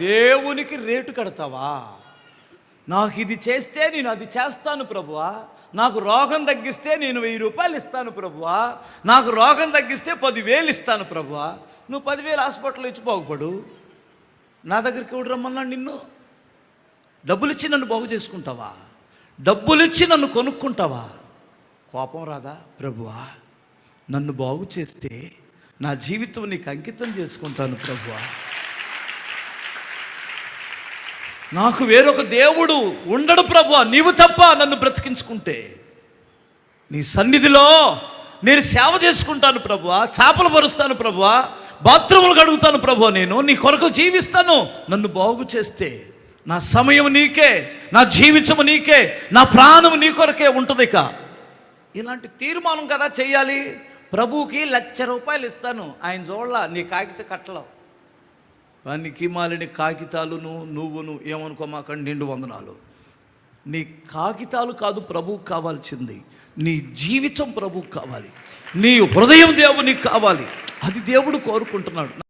దేవునికి రేటు కడతావా? నాకు ఇది చేస్తే నేను అది చేస్తాను ప్రభువా, నాకు రోగం తగ్గిస్తే నేను 1000 రూపాయలు ఇస్తాను ప్రభువా, నాకు రోగం తగ్గిస్తే 10,000 ఇస్తాను ప్రభువా. నువ్వు 10,000 హాస్పిటల్లో ఇచ్చి బాగుపడు. నా దగ్గరికి ఎవడు రమ్మన్నాడు నిన్ను? డబ్బులు ఇచ్చి నన్ను బాగు చేసుకుంటావా? డబ్బులు ఇచ్చి నన్ను కొనుక్కుంటావా? కోపం రాదా? ప్రభువా నన్ను బాగు చేస్తే నా జీవితం నీకు అంకితం చేసుకుంటాను ప్రభువా. నాకు వేరొక దేవుడు ఉండడు ప్రభువా, నీవు తప్ప నన్ను బ్రతికించుకుంటే. నీ సన్నిధిలో నేను సేవ చేసుకుంటాను ప్రభువా, చేపలు పరుస్తాను ప్రభువా, బాత్రూములు కడుగుతాను ప్రభువా, నేను నీ కొరకు జీవిస్తాను. నన్ను బాగు చేస్తే నా సమయం నీకే, నా జీవితము నీకే, నా ప్రాణం నీ కొరకే ఉంటుంది. ఇక ఇలాంటి తీర్మానం కదా చెయ్యాలి. ప్రభువుకి 1,00,000 రూపాయలు ఇస్తాను, ఆయన చూడలా నీ కాగిత కట్టలో. పనికి మాలిన కాగితాలును నువ్వును ఏమనుకోమాకండి, నిండు వందనాలు. నీ కాగితాలు కాదు ప్రభువుకు కావాల్సింది, నీ జీవితం ప్రభువుకు కావాలి, నీ హృదయం దేవునికి కావాలి. అది దేవుడు కోరుకుంటున్నాడు.